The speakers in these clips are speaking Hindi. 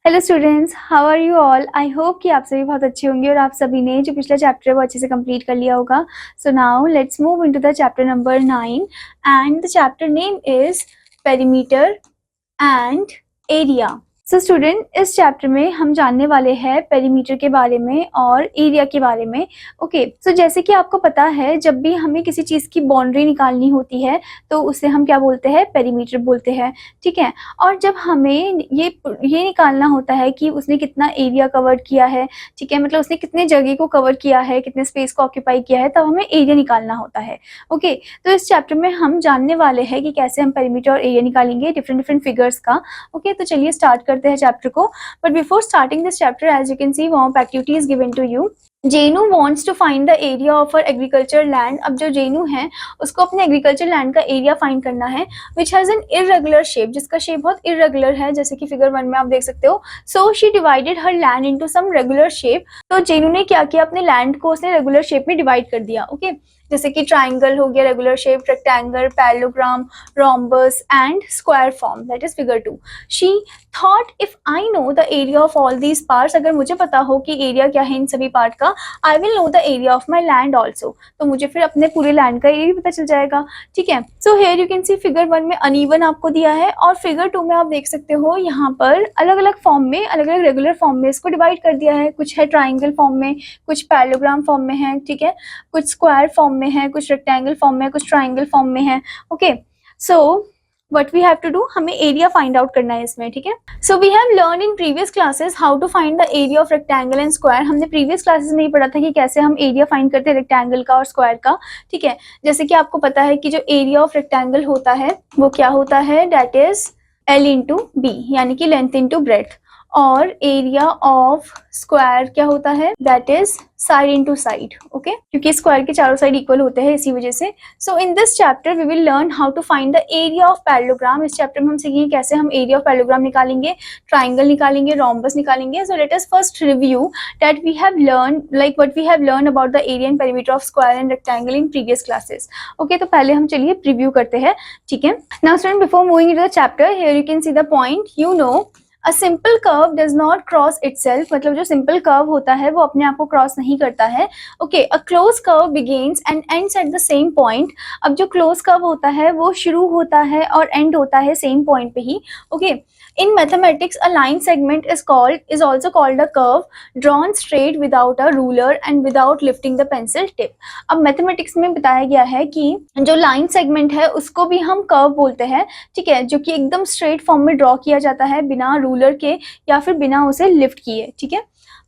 Hello students, how are you all. I hope कि आप सभी बहुत अच्छे होंगे और आप सभी ने जो पिछला चैप्टर है वो अच्छे से कंप्लीट कर लिया होगा। So now let's move into the chapter number 9 and the chapter name is perimeter and area. So student, इस चैप्टर में हम जानने वाले हैं पेरीमीटर के बारे में और एरिया के बारे में। ओके, सो जैसे कि आपको पता है, जब भी हमें किसी चीज़ की बाउंड्री निकालनी होती है तो उसे हम क्या बोलते हैं, पेरीमीटर बोलते हैं। ठीक है, और जब हमें ये निकालना होता है कि उसने कितना एरिया कवर किया है, ठीक है, मतलब उसने कितने जगह को कवर किया है, कितने स्पेस को ऑक्यूपाई किया है, तब हमें एरिया निकालना होता है। ओके, तो इस चैप्टर में हम जानने वाले हैं कि कैसे हम पेरीमीटर और एरिया निकालेंगे डिफरेंट डिफरेंट फिगर्स का। ओके, तो चलिए स्टार्ट करते हैं चैप्टर को। But before starting this chapter, as you can see, warm up activity is given to you. Jenu wants to find the area of uh agriculture land. अब जो जेनू है उसको अपने एग्रीकल्चर लैंड का एरिया फाइंड करना है, which has an irregular shape, जिसका शेप बहुत इरेगुलर है, जैसे कि फिगर 1 में आप देख सकते हो। So she divided her land into some regular shape. तो जेनू ने क्या किया, अपने लैंड को उसने रेगुलर शेप में डिवाइड कर दिया। ओके, जैसे कि ट्राइंगल हो गया regular shape, rectangle, parallelogram, rhombus and square form, that is figure 2। She thought if I know the area of all these parts, अगर मुझे पता हो कि एरिया क्या है इन सभी पार्ट का, I will know the area of my land also, तो मुझे फिर अपने पूरे लैंड का एरिया पता चल जाएगा। ठीक है, so here you can C figure 1 में अनइवन आपको दिया है और फिगर 2 में आप देख सकते हो यहाँ पर अलग अलग फॉर्म में, अलग अलग रेगुलर फॉर्म में इसको डिवाइड कर दिया है। कुछ है ट्राइंगल फॉर्म में, कुछ पैरेललोग्राम फॉर्म में है, ठीक है, कुछ स्क्वायर फॉर्म में है, कुछ रेक्टेंगल फॉर्म में है, कुछ ट्राइंगल फॉर्म में है। Okay, so what we have to do, हमें एरिया फाइंड आउट करना है इसमें। ठीक है, so we have learn in previous classes how to find the area of rectangle and square. हमने प्रीवियस क्लासेस में ये पढ़ा था कि कैसे हम एरिया फाइंड करते हैं रेक्टेंगल का और स्क्वायर का। ठीक है, जैसे कि आपको पता है कि जो एरिया ऑफ रेक्टेंगल होता है वो क्या होता है, that is L into B, यानी कि लेंथ इंटू ब्रेथ, और एरिया ऑफ स्क्वायर क्या होता है, that is side into side. Okay, क्योंकि स्क्वायर के चारों साइड इक्वल होते हैं इसी वजह से। So in this chapter we will learn how to find the area of parallelogram. इस चैप्टर में हम सीखेंगे कैसे हम एरिया ऑफ पैरेललोग्राम निकालेंगे, ट्राइंगल निकालेंगे, रोम्बस निकालेंगे। So let us first review that we have learn, like what we have learn about the area and perimeter of square and rectangle in previous classes. Okay, तो पहले हम चलिए प्रीव्यू करते हैं। ठीक है, now student, before moving into the chapter, here you can see the point. You know A simple curve does not cross itself, मतलब जो सिंपल कर्व होता है वो अपने आप को क्रॉस नहीं करता है। Okay, a close curve begins and ends at the same point. अब जो क्लोज कर्व होता है वो शुरू होता है और एंड होता है सेम पॉइंट पे ही। Okay, in mathematics a line segment is also called a curve drawn straight without a ruler and without lifting the pencil tip. अब मैथमेटिक्स में बताया गया है कि जो लाइन सेगमेंट है उसको भी हम कर्व बोलते हैं। ठीक है, जो कि एकदम स्ट्रेट फॉर्म में ड्रॉ किया जाता है बिना रूलर के या फिर बिना उसे लिफ्ट किए। ठीक है,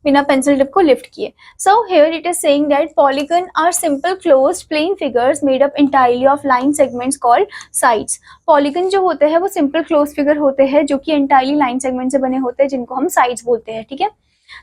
बिना पेंसिल टिप को लिफ्ट किए। So here it is saying that polygon are simple closed plane figures made up entirely of line segments called sides. Polygon जो होते हैं वो सिंपल क्लोज फिगर होते हैं जो कि एंटायरली लाइन सेगमेंट से बने होते हैं, जिनको हम साइड्स बोलते हैं। ठीक है,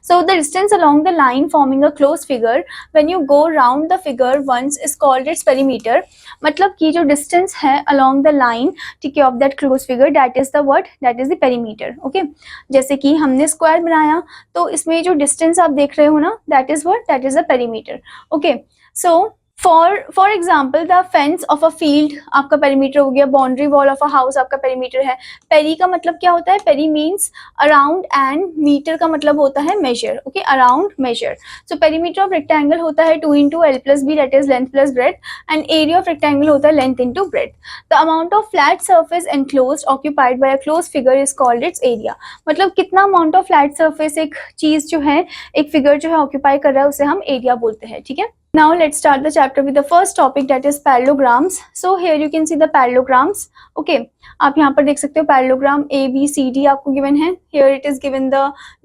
so the distance along the line forming a closed figure when you go round the figure once is called its perimeter। मतलब कि जो distance है along the line, ठीक है, of that closed figure, that is the what, that is the perimeter। okay, जैसे कि हमने स्क्वायर बनाया तो इसमें जो distance आप देख रहे हो ना, that is what, that is the perimeter। okay, so for example the fence of a field आपका पेरीमीटर हो गया, boundary wall of a house आपका पेरीमीटर है। पेरी का मतलब क्या होता है, peri means around and meter का मतलब होता है measure. Okay, around measure. So perimeter of rectangle होता है 2 into L plus B, that is length plus breadth, and area of rectangle होता है length into breadth. The amount of flat surface enclosed occupied by a close figure is called its area. मतलब कितना अमाउंट ऑफ फ्लैट सर्फेस एक चीज जो है, एक फिगर जो है ऑक्यूपाई कर रहा है, उसे हम एरिया बोलते हैं। ठीक है, now let's start the chapter with the first topic, that is parallelograms। so here you can see the parallelograms। okay, आप यहाँ पर देख सकते हो parallelogram A B C D आपको given है। here it is given the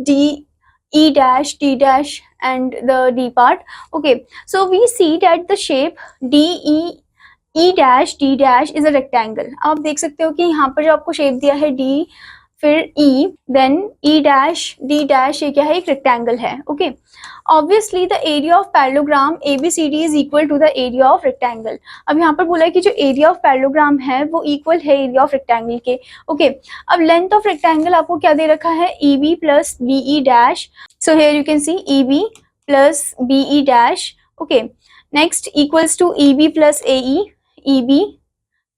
D E dash D dash and the D part। okay, so we see that the shape E dash D dash is a rectangle। आप देख सकते हो कि यहाँ पर जो आपको शेप दिया है D फिर E then E dash D dash, ये क्या है, एक रेक्टेंगल है। Okay, obviously the area of parallelogram ABCD is equal to the area of rectangle. अब यहाँ पर बोला है कि जो एरिया ऑफ पैरेललोग्राम है वो इक्वल है एरिया ऑफ रेक्टेंगल के। ओके, अब लेंथ ऑफ रेक्टेंगल आपको क्या दे रखा है, EB plus BE dash. So here you can see EB plus BE dash. Okay, next equals to EB plus AE, EB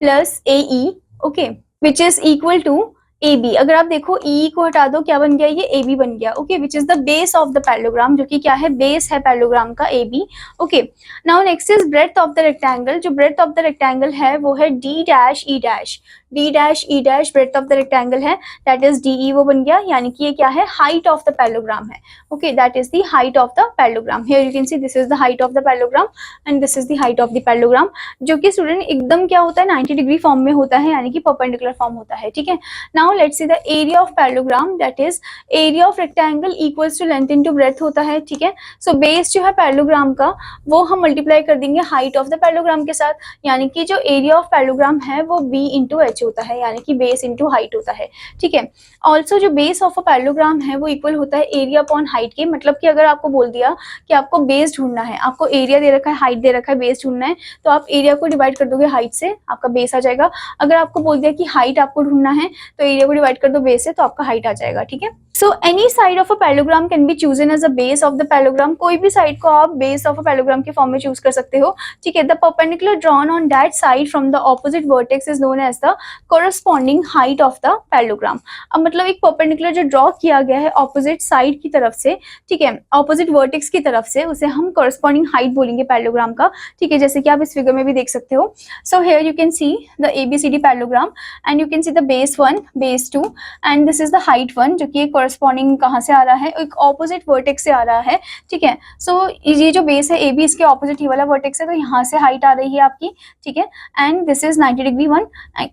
plus AE। Okay, which is equal to A B, अगर आप देखो ई को हटा दो क्या बन गया, ये ए बी बन गया। Okay, which is the base of the parallelogram, जो कि क्या है, बेस है पैरेललोग्राम का A B. Okay, now next is breadth of the rectangle. जो ब्रेड्थ ऑफ द रेक्टेंगल है वो है D dash E dash, D dash E dash breadth of the rectangle है, दैट इज डी ई, वो बन गया, यानी कि ये क्या है, हाइट ऑफ द पैरेललोग्राम है। Okay, that is the height of the parallelogram. Here you can see this is the height of the parallelogram and this is the height of the parallelogram, जो कि स्टूडेंट एकदम क्या होता है, 90 डिग्री फॉर्म में होता है, यानी कि परपेंडिकुलर फॉर्म होता है। ठीक है, now let's see the area of parallelogram, that is area of rectangle equals to length into breadth होता है। ठीक है, सो बेस जो है पैरेललोग्राम का वो हम मल्टीप्लाई कर देंगे हाइट ऑफ द पैरेललोग्राम के साथ, यानी कि जो एरिया ऑफ पैरेललोग्राम है वो b इंटू एच होता है, यानी कि बेस इंटू हाइट होता है। ठीक है, ऑल्सो जो बेस ऑफ अ पैरेललोग्राम है वो इक्वल होता है एरिया अपॉन हाइट के, मतलब कि अगर आपको बोल दिया कि आपको बेस ढूंढना है, आपको एरिया दे रखा है, हाइट दे रखा है, बेस ढूंढना है, तो आप एरिया को डिवाइड कर दोगे हाइट से, आपका बेस आ जाएगा। अगर आपको बोल दिया कि हाइट आपको ढूंढना है तो एरिया को डिवाइड कर दो बेस से, तो आपका हाइट आ जाएगा। ठीक है, so any side of a parallelogram can be chosen as a base of the parallelogram, कोई भी साइड को आप बेस ऑफ अ पैरेललोग्राम के फॉर्म में चूज कर सकते हो। ठीक है, the perpendicular drawn on that side from the opposite vertex is known as the corresponding height of the parallelogram. अब मतलब एक परपेंडिकुलर जो ड्रॉ किया गया है ऑपोजिट साइड की तरफ से, ठीक है, ऑपोजिट वर्टेक्स की तरफ से, उसे हम कोरस्पॉन्डिंग हाइट बोलेंगे पैरेललोग्राम का। ठीक है, जैसे कि आप इस फिगर में भी देख सकते हो। सो here you can see the ABCD parallelogram and you can see the base 1, base 2 and this is the height 1, जो कि कॉरस्पॉन्डिंग कहाँ से आ रहा है, एक ऑपोजिट वर्टेक्स से आ रहा है। ठीक है, सो ये जो बेस है AB, इसके ऑपोजिट ही वाला वर्टेक्स है, तो यहाँ से हाइट आ रही है आपकी। ठीक है, and this is 90 degree 1,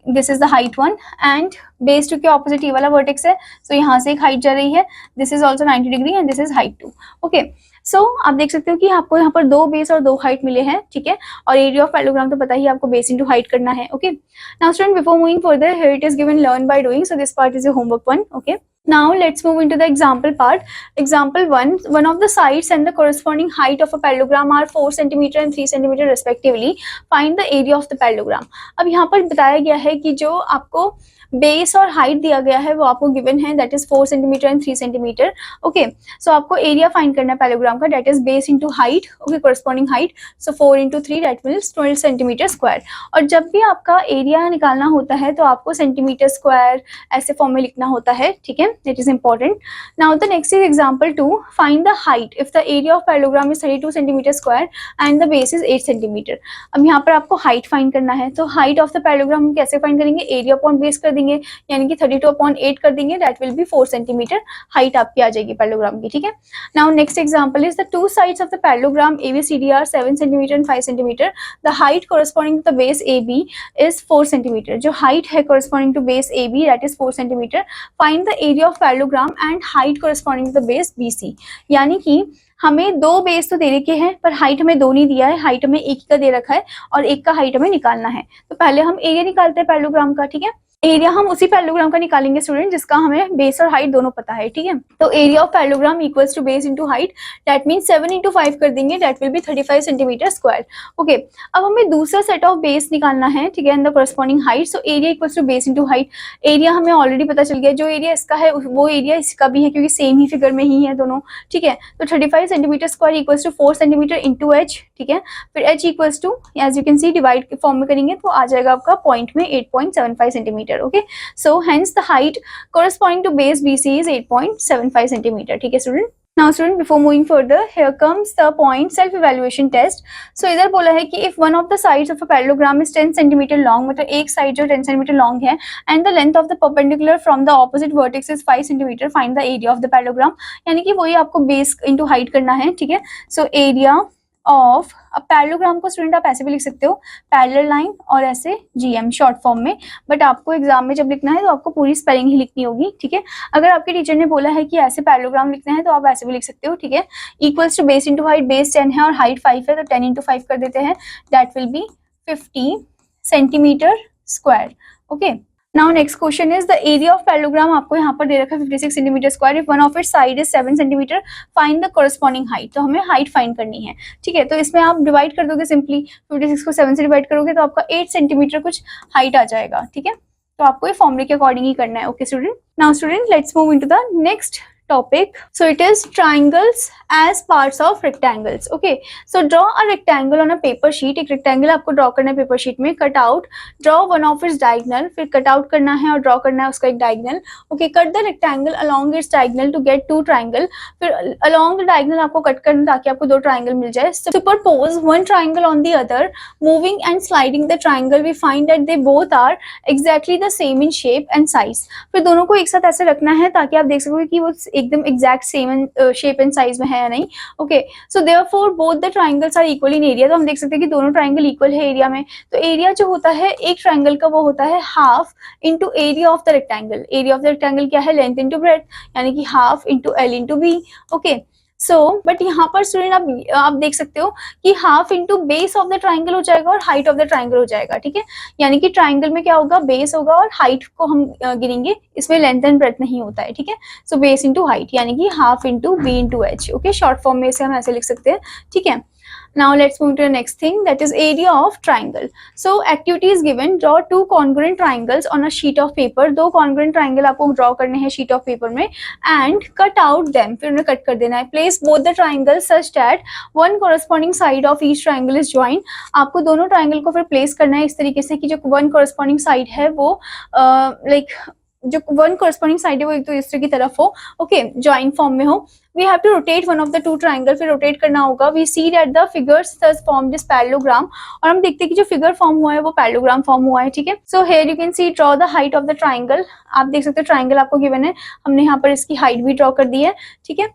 this is the height 1 and base 2 के ऑपोजिट ये वाला वर्टेक्स है, सो यहाँ से एक हाइट जा रही है, this is also 90 degree and this is height 2। Okay, so आप देख सकते हो कि आपको यहाँ पर 2 बेस और 2 हाइट मिले हैं। ठीक है, और एरिया ऑफ पैरेललोग्राम तो पता ही आपको बेस इंटू हाइट करना है। Okay, now student before moving further, here it is given learn by doing, so this part is your homework 1। Okay, now let's move into the example part. Example 1, one of the sides and the corresponding height of a parallelogram are 4 cm and 3 cm respectively. Find the area of the parallelogram. अब यहाँ पर बताया गया है कि जो आपको बेस और हाइट दिया गया है वो आपको गिवन है, that is 4 centimetre and 3 centimetre. Okay, so आपको एरिया फाइंड करना है पैरेललोग्राम का, that is base into height. Okay, corresponding height, so 4 into 3 that means 12 centimetre square. और जब भी आपका एरिया निकालना होता है तो आपको सेंटीमीटर स्क्वायर ऐसे फॉर्म में लिखना होता है। ठीक है, that is important. Now the next is example 2, find the height if the area of parallelogram is 32 centimetre square and the base is 8 centimetre. अब यहाँ पर आपको हाइट फाइंड करना है, तो हाइट ऑफ द पैरेललोग्राम हम कैसे फाइंड करेंगे, एरिया अपॉन बेस कर देंगे, यानी कि 32/8 कर देंगे, that will be 4 centimetre height आपकी आ जाएगी पैरेललोग्राम की। ठीक है, now next example is the two sides of the parallelogram ABCD are 7 centimetre and 5 centimetre. The height corresponding to the base AB is 4 centimetre. जो हाइट है corresponding to base AB that is 4 centimetre. Find the area of parallelogram and height corresponding to the base BC। यानी कि हमें 2 बेस तो दे रखे हैं पर हाइट हमें 2 नहीं दिया है, हाइट हमें एक का दे रखा है और एक का हाइट हमें निकालना है। तो पहले हम एरिया निकालते हैं पैरेललोग्राम का। ठीक है, एरिया हम उसी पैरेललोग्राम का निकालेंगे स्टूडेंट जिसका हमें बेस और हाइट दोनों पता है। ठीक है, तो area of parallelogram equals to base into height, that means 7 into 5 कर देंगे, that will be 35 centimetre square. Okay, अब हमें दूसरा सेट ऑफ बेस निकालना है। ठीक है, and the corresponding height, so area equals to base into height. Area हमें ऑलरेडी पता चल गया, जो एरिया इसका है वो एरिया इसका भी है क्योंकि सेम ही फिगर में ही है दोनों। ठीक है, तो 35 centimetre square equals to 4 centimetre into H. ठीक है, फिर H equals to as you can see divide के फॉर्म में करेंगे तो आ जाएगा आपका पॉइंट में 8.75 centimetre. Okay, so hence the height corresponding to base BC is 8.75 centimeter. ठीक है student. Now student, before moving further, here comes the point self evaluation test. So इधर बोला है कि if one of the sides of a parallelogram is 10 centimeter long, मतलब एक साइड जो 10 centimeter long है, and the length of the perpendicular from the opposite vertex is 5 centimeter, find the area of the parallelogram. यानी कि वही आपको base into height करना है। ठीक है, so area ऑफ अब पैरेललोग्राम को स्टूडेंट आप ऐसे भी लिख सकते हो, पैरेलल लाइन और ऐसे GM शॉर्ट फॉर्म में, बट आपको एग्जाम में जब लिखना है तो आपको पूरी स्पेलिंग ही लिखनी होगी। ठीक है, अगर आपके टीचर ने बोला है कि ऐसे पैरेललोग्राम लिखना है तो आप ऐसे भी लिख सकते हो। ठीक है, equals to base into height, base 10 है और हाइट 5 है, तो 10 इंटू 5 कर देते हैं, that will B 50 centimetre square. Okay, now next question is the area of parallelogram आपको यहाँ पर दे रखा है 56 centimetre square. If one of it side is 7 centimetre, find the corresponding height. तो हमें हाइट फाइंड करनी है। ठीक है, तो इसमें आप डिवाइड कर दोगे, सिंपली 56 को 7 से डिवाइड करोगे तो आपका 8 सेंटीमीटर कुछ हाइट आ जाएगा। ठीक है, तो आपको ये फॉर्मूले के अकॉर्डिंग ही करना है। Okay student, now student let's move into the next topic. So it is triangles as parts of rectangles. Okay, so draw a rectangle on a paper sheet. एक rectangle आपको draw करना है paper sheet में. Cut out, draw one of its diagonal. फिर cut out करना है और draw करना है उसका एक diagonal. Okay, cut the rectangle along its diagonal to get two triangle. फिर along the diagonal आपको cut करना ताकि आपको दो triangle मिल जाए. Superpose one triangle on the other, moving and sliding the triangle. We find that they both are exactly the same in shape and size. फिर दोनों को एक साथ ऐसे रखना है ताकि आप देख सकोगे कि वो एकदम exact same shape and size में है या नहीं. Okay, so therefore both the triangles are equal in area. तो हम देख सकते हैं कि दोनों ट्राइंगल इक्वल है एरिया में. तो एरिया जो होता है एक ट्राइंगल का वो होता है half into area of the rectangle. Area of the rectangle क्या है? लेंथ इंटू ब्रेथ, यानी कि half into L into B. Okay, so but यहाँ पर स्टूडेंट आप देख सकते हो कि half into base of the triangle हो जाएगा और हाइट ऑफ द ट्राइंगल हो जाएगा. ठीक है, यानी कि ट्राइंगल में क्या होगा? बेस होगा और हाइट को हम गिनेंगे, इसमें लेंथ एंड ब्रेथ नहीं होता है. ठीक है, सो बेस इंटू हाइट यानी कि half into B into H. Okay, short form में इसे हम ऐसे लिख सकते हैं. ठीक है, now let's move to the next thing, that is area of triangle. So activity is given, draw two congruent triangles on a sheet of paper. दो congruent triangle आपको draw करने हैं sheet of paper में and cut out them. फिर उन्हें cut कर देना है. Place both the triangles such that one corresponding side of each triangle is joined. आपको दोनों triangle को फिर place करना है इस तरीके से कि जो one corresponding side है वो जो वन corresponding साइड है वो एक दूसरे की तरफ हो. ओके, जॉइंट फॉर्म में हो. We have to rotate one of the two triangle. फिर रोटेट करना होगा. We see that the figures thus form this parallelogram. और हम देखते हैं कि जो फिगर फॉर्म हुआ है वो पैरेललोग्राम फॉर्म हुआ है. ठीक है, so here you can see draw the height of the triangle. आप देख सकते हो ट्राइंगल आपको गिवन है, हमने यहाँ पर इसकी हाइट भी ड्रॉ कर दी है. ठीक है,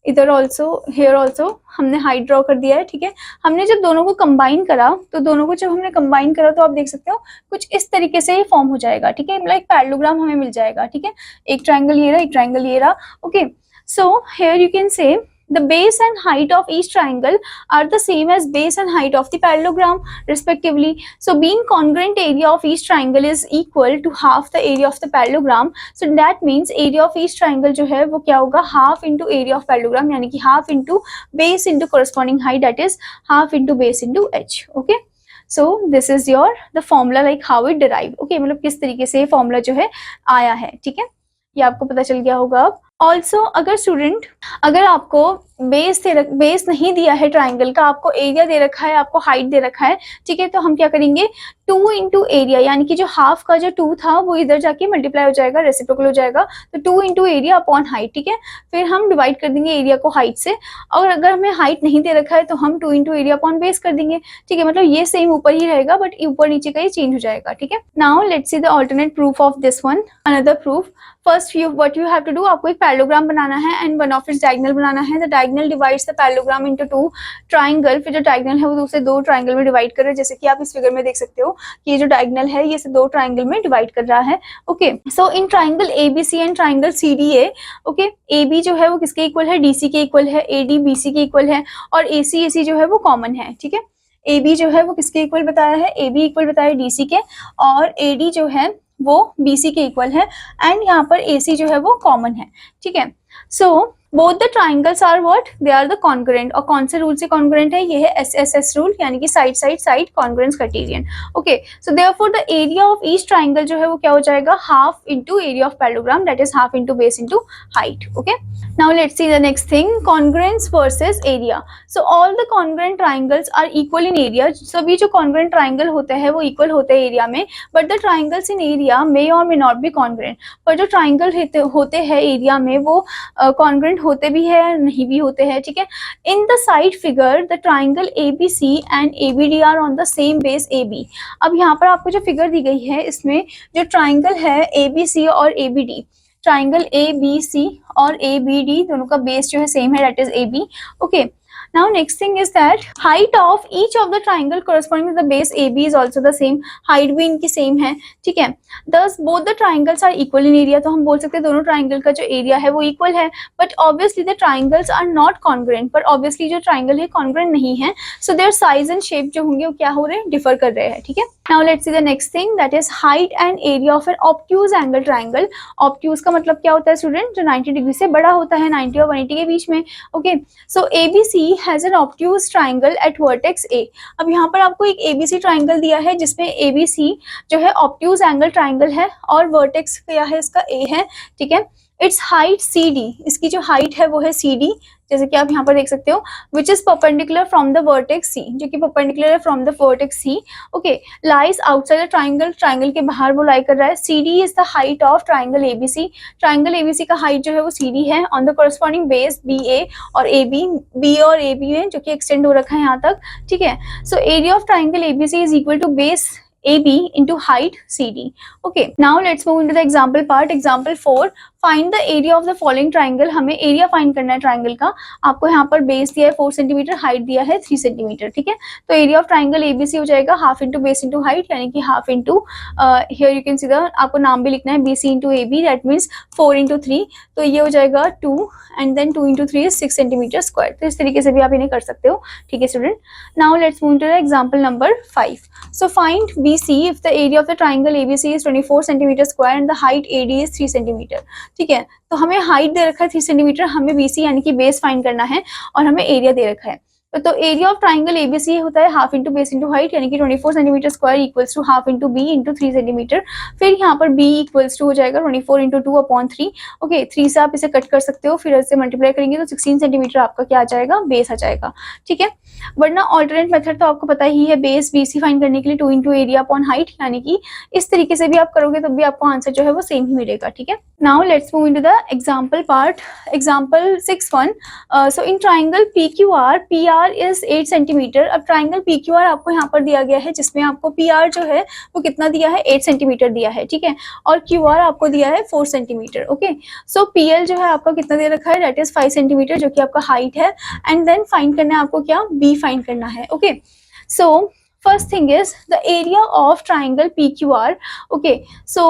इधर ऑल्सो, हेयर ऑल्सो हमने हाइट ड्रॉ कर दिया है. ठीक है, हमने जब दोनों को कंबाइन करा तो दोनों को जब हमने कंबाइन करा तो आप देख सकते हो कुछ इस तरीके से ये फॉर्म हो जाएगा. ठीक है, लाइक पैरेललोग्राम हमें मिल जाएगा. ठीक है, एक ट्राइंगल ये रहा, एक ट्राइंगल ये रहा. Okay, so here you can say the base and height of each triangle are the same as base and height of the parallelogram respectively. So being congruent area of each triangle is equal to half the area of the parallelogram. So that means area of each triangle जो है वो क्या होगा? half into area of parallelogram, यानी कि half into base into corresponding height, that is half into base into h. Okay, so this is your the formula, like how it derived. Okay, मतलब किस तरीके से फॉर्मूला जो है आया है. ठीक है, ये आपको पता चल गया होगा. अब ऑल्सो अगर आपको बेस नहीं दिया है ट्राइंगल का, आपको एरिया दे रखा है, आपको हाइट दे रखा है. ठीक है, तो हम क्या करेंगे? 2 इंटू एरिया, यानी कि जो हाफ का जो 2 था वो इधर जाके मल्टीप्लाई हो जाएगा, रेसिप्रोकल हो जाएगा. तो 2 इंटू एरिया अपॉन हाइट. ठीक है, फिर हम डिवाइड कर देंगे एरिया को हाइट से. और अगर हमें हाइट नहीं दे रखा है तो हम 2 इंटू एरिया अपॉन बेस कर देंगे. ठीक है, मतलब ये सेम ऊपर ही रहेगा बट ऊपर नीचे का ही चेंज हो जाएगा. ठीक है, now let's see the alternate proof of this one. Another proof, first what you have to do, आपको एक पैरेललोग्राम बनाना है and one of its diagonal बनाना है. The diagonal divides the parallelogram into 2 triangle. फिर जो डायगोनल है वो दूसरे 2 ट्राइंगल में डिवाइड कर रहे हैं, जैसे कि आप इस फिगर में देख सकते हो कि ये जो डायगोनल है ये से 2 ट्राइंगल में डिवाइड कर रहा है. Okay, so in triangle ABC and triangle CDA. Okay, AB जो है वो किसके इक्वल है? डीसी के इक्वल है. एडी बीसी के इक्वल है और एसी एसी जो है वो कॉमन है. ठीक है, एबी जो है वो किसके इक्वल बताया है? एबी इक्वल बताया है डीसी के, और एडी जो है वो बीसी के इक्वल है, एंड यहाँ पर एसी जो है वो कॉमन है. ठीक है, so both the triangles are what? They are the congruent. और कौन से रूल से कॉन्ग्रुएंट है? ये है एसएसएस रूल, यानी कि side side side congruence criterion. Okay, so therefore the area of each triangle जो है वो क्या हो जाएगा? Half into area of parallelogram, that is half into base into height. Okay, now let's see the next thing, congruence versus area. So all the congruent triangles are equal in area. सभी जो कॉन्ग्रुएंट ट्राइंगल होते हैं वो इक्वल होते हैं एरिया में, but the triangles in area may और मे नॉट बी कॉन्ग्रुएंट. पर जो ट्राइंगल होते हैं एरिया में वो कॉन्ग्रुएंट होते भी है, नहीं भी होते हैं. ठीक है, in the side figure the triangle ABC and ABD are on the same base AB. अब यहाँ पर आपको जो फिगर दी गई है इसमें जो ट्राइंगल है एबीसी और एबीडी, ट्राइंगल एबीसी और एबीडी दोनों का बेस जो है सेम है, that is AB. Okay, now next thing is that height of each of the triangle corresponding to the base AB is also the same. height भी इनकी सेम है. ठीक है, thus both the triangles are equal in area. तो हम बोल सकते हैं दोनों ट्राइंगल का जो एरिया है वो इक्वल है, but obviously the triangles are not congruent. पर ऑब्वियसली जो ट्राइंगल है कॉन्ग्रुएंट नहीं है, so their size and shape जो होंगे वो क्या हो रहे हैं? डिफर कर रहे हैं. ठीक है, now let's see the next thing, that is height and area of an obtuse angle triangle. Obtuse का मतलब क्या होता है स्टूडेंट? जो 90 डिग्री से बड़ा होता है, 90 और 180 के बीच में. Okay, so ABC has an obtuse triangle eight vertex ए. अब यहाँ पर आपको एक एबीसी ट्राइंगल दिया है जिसमें एबीसी जो है ऑब्ट्यूज एंगल ट्राइंगल है और वर्टेक्स क्या है इसका? ए है. ठीक है, इट्स हाइट CD, इसकी जो हाइट है वो है CD, जैसे कि आप यहाँ पर देख सकते हो, which is perpendicular from the vertex C, जो कि परपेंडिकुलर है from the vertex C, okay, lies outside the triangle, triangle के बाहर वो लाई कर रहा है। CD is the height of triangle ABC, triangle ABC का हाइट जो है वो CD है, on the corresponding base BA और AB, B और AB में जो कि एक्सटेंड हो रखा है यहाँ तक, ठीक है। So area of triangle ABC is equal to base AB into height CD. Okay, now let's move into the example part. Example 4, find the area of the following triangle. हमें एरिया फाइंड करना है ट्राइंगल का। आपको यहाँ पर बेस दिया है 4 सेंटीमीटर, हाइट दिया है 3 सेंटीमीटर, ठीक है। तो एरिया ऑफ ट्राइंगल ABC हो जाएगा half into base into height, यानी कि half into, here you can see the, आपको नाम भी लिखना है BC into AB, that means 4 into 3, तो ये हो जाएगा 2 and then 2 into 3 is 6 centimetre square. तो इस तरीके से भी आप इन्हें कर सकते हो, ठीक है student. Now let's move to the example number 5. So find BC if the area of the triangle ABC is 24 centimeter square and the height AD is 3 centimeter. ठीक है, तो हमें हाइट दे रखा है 3 सेंटीमीटर, हमें BC यानी कि बेस फाइंड करना है और हमें एरिया दे रखा है। तो एरिया ऑफ ट्राइंगल ABC होता है half into base into height, यानी कि 24 centimetre square equals to half into B into 3 centimetre. फिर यहाँ पर B इक्वल्स टू हो जाएगा 24 इंटू 2 अपॉन 3, ओके, 3 से आप इसे कट कर सकते हो, फिर इससे मल्टीप्लाई करेंगे तो 16 सेंटीमीटर आपका क्या आ जाएगा, बेस आ जाएगा, ठीक है। वरना ऑल्टरनेट मेथड तो आपको पता ही है, बेस BC फाइंड करने के लिए 2 इंटू एरिया अपॉन हाइट, यानी कि इस तरीके से भी आप करोगे तब भी आपको आंसर जो है वो सेम ही मिलेगा, ठीक है। Now let's move into the example part, example 6.1. So in triangle PQR, PR is 8 centimetre. अब ट्राइंगल PQR आपको यहाँ पर दिया गया है, जिसमें आपको PR जो है वो कितना दिया है, 8 सेंटीमीटर दिया है, ठीक है, और QR आपको दिया है 4 सेंटीमीटर, ओके। सो PL जो है आपका कितना दे रखा है, दैट इज 5 सेंटीमीटर, जो कि आपका हाइट है, एंड देन फाइंड करना है आपको क्या, B फाइंड करना है, okay. So first thing is the area of triangle PQR, okay. So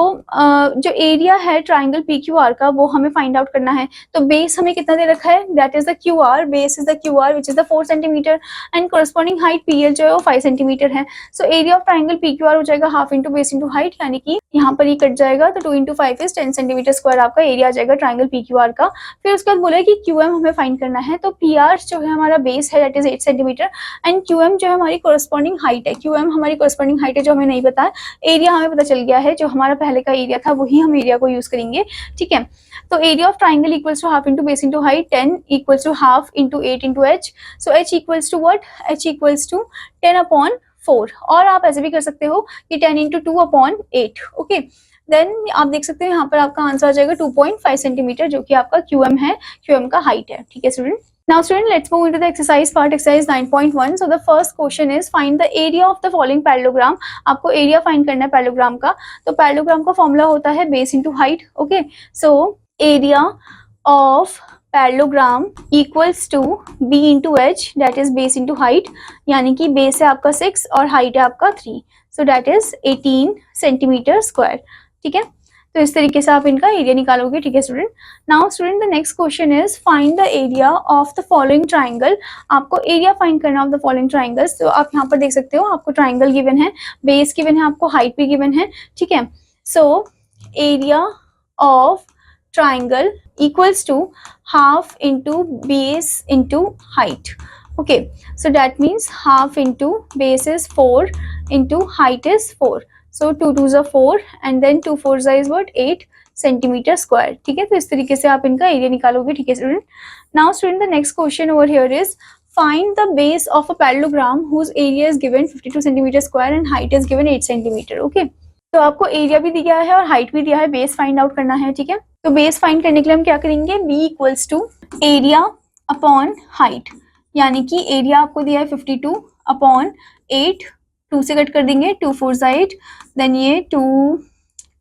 जो एरिया है ट्राइंगल PQR का वो हमें फाइंड आउट करना है। तो बेस हमें कितना दे रखा है, that is the QR, base is the QR which is the 4 centimetre, and corresponding height PL जो है वो 5 सेंटीमीटर है। So area of triangle PQR हो जाएगा half into base into height, यानी कि यहाँ पर ये कट जाएगा, तो 2 इंटू 5 इज 10 सेंटीमीटर स्क्वायर आपका एरिया आ जाएगा ट्राइंगल PQR का। फिर उसके बाद बोला कि QM हमें फाइंड करना है, तो PR जो है हमारा बेस है, that is 8 centimetre, and QM जो है हमारी कोरस्पॉन्डिंग हाइट है, QM हमारी कोरस्पॉन्डिंग हाइट है जो हमें नहीं पता है। एरिया हमें पता चल गया है, जो हमारा पहले का एरिया था वही हम एरिया को यूज करेंगे, ठीक है। तो area of triangle equals to half into base into height, 10 equals to half into 8 into H। So H equals to what, H equals to 10 upon 4, और आप ऐसे भी कर सकते हो कि 10 इंटू 2 अपॉन 8, ओके। देन आप देख सकते हैं यहाँ पर आपका आंसर आ जाएगा 2.5 सेंटीमीटर, जो कि आपका QM है, QM का हाइट है, ठीक है student. Now student, let's move into the exercise part, exercise 9.1. So the first question is find the area of the following parallelogram. आपको एरिया फाइंड करना है पैरेललोग्राम का। तो पैरेललोग्राम का फॉर्मूला होता है base into height, okay. So area of parallelogram equals to B into H, that is base into height, यानी कि बेस है आपका 6 और हाइट है आपका 3, so that is 18 centimetre square, ठीक है। तो इस तरीके से आप इनका एरिया निकालोगे, ठीक है student. Now student, the next question is find the area of the following triangle. आपको एरिया फाइंड करना ऑफ द फॉलोइंग ट्राइंगल्स। तो आप यहाँ पर देख सकते हो, आपको ट्राइंगल गिवन है, बेस गिवन है, आपको हाइट भी गिवन है, ठीक है। So area of triangle equals to half into base into height, okay, so that means half into base is 4 into height is 4, so 2 2s are 4 and then 2 4s is what, 8 centimetre square, ठीक है। तो इस तरीके से आप इनका एरिया निकालोगे, ठीक है student. Now student, the next question over here is find the base of a parallelogram whose area is given 52 centimeter square and height is given 8 centimeter, okay। तो आपको एरिया भी दिया है और हाइट भी दिया है, बेस फाइंड आउट करना है, ठीक है। तो बेस फाइंड करने के लिए हम क्या करेंगे, B equals to area upon height, यानी कि एरिया आपको दिया है 52 अपॉन 8, 2 से कट कर देंगे, 2 4 8, देन ये 2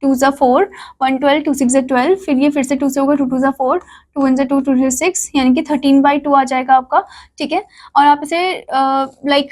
2 4, 1 12, 2 6 12, फिर ये फिर से 2 से होगा, 2 2 4, 2 1 2, 2 6, यानी कि 13/2 आ जाएगा आपका, ठीक है। और आप इसे लाइक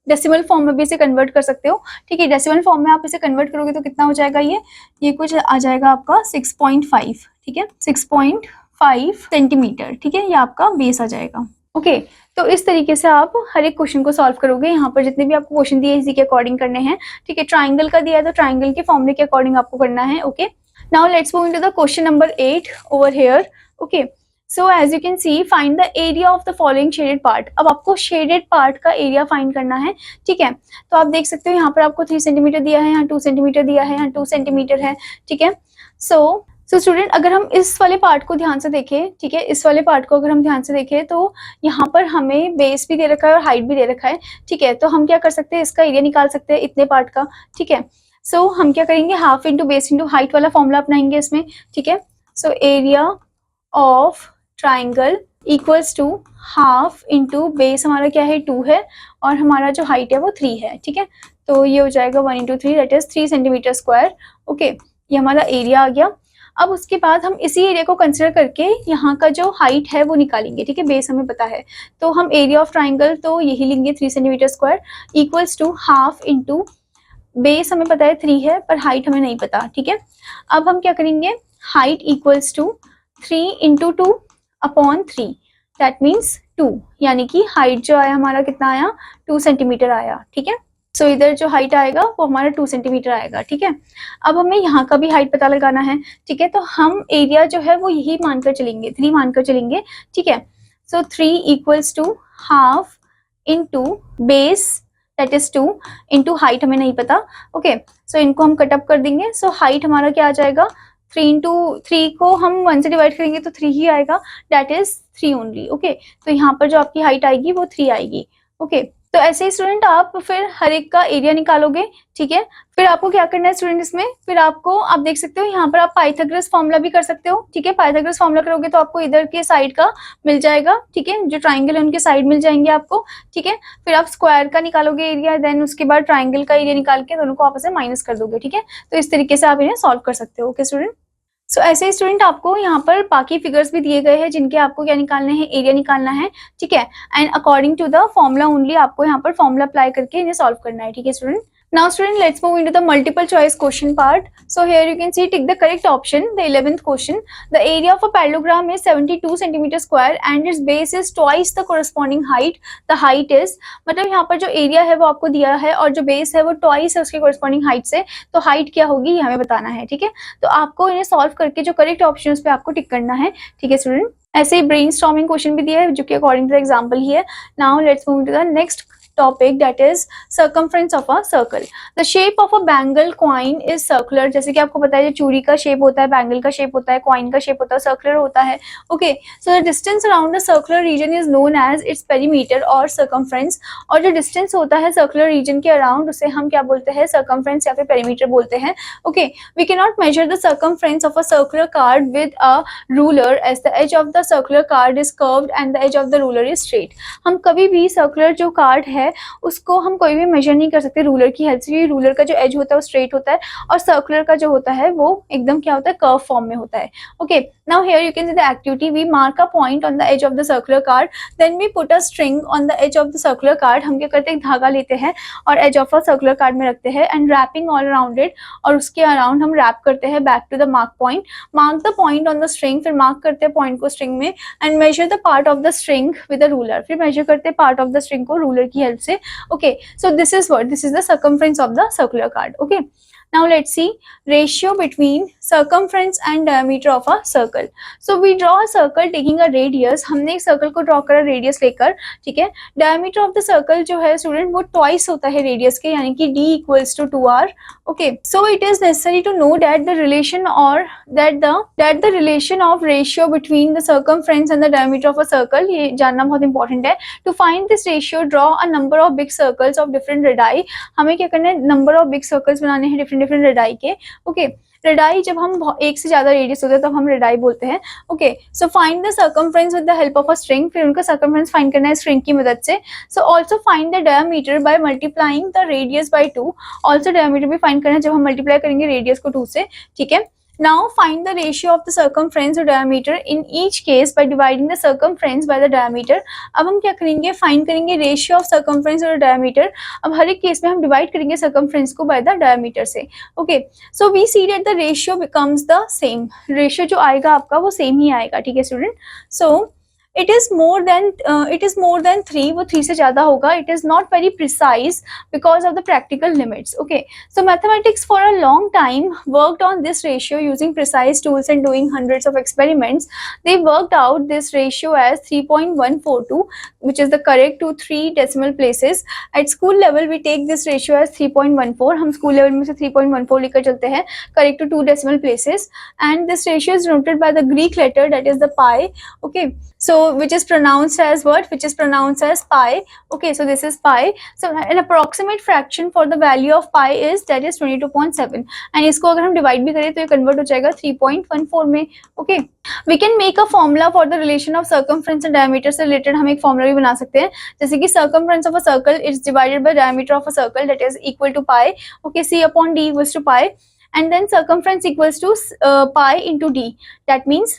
डेसिमल फॉर्म में भी इसे कन्वर्ट कर सकते हो, ठीक है। डेसिमल फॉर्म में आप इसे कन्वर्ट करोगे तो कितना हो जाएगा, ये कुछ आ जाएगा आपका 6.5, ठीक है, 6.5 सेंटीमीटर, ठीक है, ये आपका बेस आ जाएगा, ओके। तो इस तरीके से आप हर एक क्वेश्चन को सॉल्व करोगे। यहाँ पर जितने भी आपको क्वेश्चन दिए इसी के अकॉर्डिंग करने हैं, ठीक है। ट्राइंगल का दिया है तो ट्राइंगल के फॉर्मूले के अकॉर्डिंग आपको करना है, okay. Now let's move into the question number 8 over here, okay. So as you can see find the area of the following shaded part. अब आपको शेडेड पार्ट का एरिया फाइंड करना है, ठीक है। तो आप देख सकते हो यहाँ पर आपको 3 सेंटीमीटर दिया है, यहाँ 2 सेंटीमीटर दिया है, यहाँ 2 सेंटीमीटर है, ठीक है। सो सो स्टूडेंट अगर हम इस वाले पार्ट को ध्यान से देखें, ठीक है, इस वाले पार्ट को अगर हम ध्यान से देखें तो यहाँ पर हमें बेस भी दे रखा है और हाइट भी दे रखा है, ठीक है। तो हम क्या कर सकते हैं, इसका एरिया निकाल सकते हैं इतने पार्ट का, ठीक है। सो हम क्या करेंगे, half into base into height वाला फॉर्मूला अपनाएंगे इसमें, ठीक है। So area of triangle equals to half into base, हमारा क्या है 2 है, और हमारा जो हाइट है वो 3 है, ठीक है। तो ये हो जाएगा 1 into 3 that is 3 centimetre square, okay. ये हमारा एरिया आ गया। अब उसके बाद हम इसी एरिया को कंसिडर करके यहाँ का जो हाइट है वो निकालेंगे, ठीक है। बेस हमें पता है तो हम एरिया ऑफ ट्राइंगल तो यही लेंगे 3 centimetre square equals to half into base, हमें पता है 3 है पर हाइट हमें नहीं पता, ठीक है। अब हम क्या करेंगे, height equals to 3 into 2 upon 3 that means 2, यानी कि हाइट जो आया हमारा कितना आया, 2 सेंटीमीटर आया, ठीक है। सो इधर जो हाइट आएगा वो हमारा 2 सेंटीमीटर आएगा, ठीक है। अब हमें यहाँ का भी हाइट पता लगाना है, ठीक है। तो हम एरिया जो है वो यही मानकर चलेंगे, 3 मानकर चलेंगे, ठीक है। So 3 equals to half into base that is 2 into height हमें नहीं पता, ओके। सो इनको हम कटअप कर देंगे। सो हाइट हमारा क्या आ जाएगा, 3 इंटू 3 को हम 1 से डिवाइड करेंगे तो 3 ही आएगा, दैट इज 3 ओनली, ओके। तो यहाँ पर जो आपकी हाइट आएगी वो 3 आएगी, ओके। तो ऐसे ही स्टूडेंट आप फिर हर एक का एरिया निकालोगे, ठीक है। फिर आपको क्या करना है स्टूडेंट, इसमें फिर आपको आप देख सकते हो यहाँ पर आप पाइथागोरस फॉर्मूला भी कर सकते हो, ठीक है। पाइथागोरस फॉर्मूला करोगे तो आपको इधर के साइड का मिल जाएगा, ठीक है। जो ट्राइंगल है उनके साइड मिल जाएंगे आपको, ठीक है। फिर आप स्क्वायर का निकालोगे एरिया, देन उसके बाद ट्राइंगल का एरिया निकाल के दोनों को आपस में माइनस कर दोगे, ठीक है। तो इस तरीके से आप इन्हें सॉल्व कर सकते हो, ओके स्टूडेंट। सो ऐसे ही स्टूडेंट आपको यहाँ पर बाकी फिगर्स भी दिए गए हैं जिनके आपको क्या निकालने हैं, एरिया निकालना है, ठीक है। And according to the formula only आपको यहाँ पर फॉर्मूला अप्लाई करके इन्हें सॉल्व करना है, ठीक है student. Now student, let's move into the multiple choice question part. So here you can see, tick the correct option, the 11th question. The area of a parallelogram is 72 centimeter square and its base is twice the corresponding height. The height is, मतलब यहाँ पर जो एरिया है वो आपको दिया है और जो बेस है वो ट्वाइस है उसके corresponding height से, तो हाइट क्या होगी ये हमें बताना है, ठीक है। तो आपको इन्हें सॉल्व करके जो करेक्ट ऑप्शन पे आपको टिक करना है, ठीक है स्टूडेंट। ऐसे ही ब्रेनस्टॉर्मिंग क्वेश्चन भी दिया है जो कि अकॉर्डिंग टू द एग्जांपल ही है। Now let's move to the next topic, that is circumference of a circle. The shape of a bangle coin is circular. जैसे कि आपको पता है जो चूड़ी का शेप होता है, बैंगल का शेप होता है, कॉइन का शेप होता है, सर्कुलर होता है, okay. So the distance around the circular region is known as its perimeter और सर्कमफ्रेंस। और जो डिस्टेंस होता है सर्कुलर रीजन के अराउंड उसे हम क्या बोलते हैं, सर्कमफ्रेंस या फिर पेरीमीटर बोलते हैं, okay. We can not measure the circumference of a circular card with a ruler as the edge of the circular card is curved and the edge of the ruler is straight. हम कभी भी सर्कुलर जो कार्ड है उसको हम कोई भी मेजर नहीं कर सकते रूलर की हेल्प से। रूलर का जो एज होता है वो स्ट्रेट होता है और सर्कुलर का जो होता है वो एकदम क्या होता है, कर्व फॉर्म में होता है, okay. Now here you can see the activity, we mark a point on the edge of the circular card, then we put a string on the edge of the circular card. हम क्या करते हैं, धागा लेते हैं और edge of a circular card में रखते हैं and wrapping all around it, और उसके अराउंड हम रैप करते हैं back to the mark point. Mark the point on the string, फिर मार्क करते हैं पॉइंट को स्ट्रिंग में and measure the part of the string with a ruler, फिर मेजर करते हैं पार्ट ऑफ द स्ट्रिंग को रूलर की हेल्प से, okay. So this is what, this is the circumference of the circular card, okay. Now let's see ratio between circumference and diameter of a circle. So we draw a circle taking a radius. हमने एक सर्कल को ड्रॉ करा रेडियस लेकर, ठीक है। diameter of the circle जो है स्टूडेंट वो ट्वाइस होता है रेडियस के, यानी कि d equals to 2r, okay. So it is necessary to know that the relation or that the relation of ratio between the circumference and the diameter of a circle, ये जानना बहुत इंपॉर्टेंट है। To find this ratio, draw a number of big circles of different radii. हमें क्या करना है, नंबर ऑफ बिग सर्कल्स बनाने हैं डिफरेंट रेडाई के, ओके। रेडाई जब हम एक से ज्यादा रेडियस होता है तब हम रेडाई बोलते हैं, okay. So find the circumference with the help of a string, फिर उनका सर्कमफ्रेंस फाइंड करना है स्ट्रिंग की मदद से। So also find the diameter by multiplying the radius by 2, also diameter भी फाइंड करना है जब हम मल्टीप्लाई करेंगे रेडियस को 2 से, ठीक है। Now find the ratio of the circumference to diameter in each case by dividing the circumference by the diameter. अब हम क्या करेंगे, फाइंड करेंगे रेशियो ऑफ सर्कमफ्रेंस और डायमीटर। अब हर एक केस में हम डिवाइड करेंगे सर्कमफ्रेंस को बाय द डायमीटर से, okay. So we see that the ratio becomes the same, ratio जो आएगा आपका वो सेम ही आएगा, ठीक है student. So it is more than 3, वो 3 से ज्यादा होगा. It is not very precise because of the practical limits. Okay, so mathematics for a long time worked on this ratio using precise tools and doing hundreds of experiments. They worked out this ratio as 3.142, which is the correct to 3 decimal places. At school level we take this ratio as 3.14. हम स्कूल लेवल में से 3.14 लेकर चलते हैं, correct to 2 decimal places. And this ratio is denoted by the Greek letter, that is the pi. Okay, so which is pronounced as what? Which is pronounced as pi. Okay, so this is pi. So an approximate fraction for the value of pi is, that is 22.7. and इसको अगर हम डिवाइड भी करें तो ये कन्वर्ट हो जाएगा 3.14 में. Okay, we can make a formula for the relation of circumference and diameter से रिलेटेड हम एक फॉर्मूला भी बना सकते हैं, जैसे कि circumference of a circle is divided by diameter of a circle, that is equal to pi. Okay, c upon d equals to pi, and then circumference equals to pi into d. that means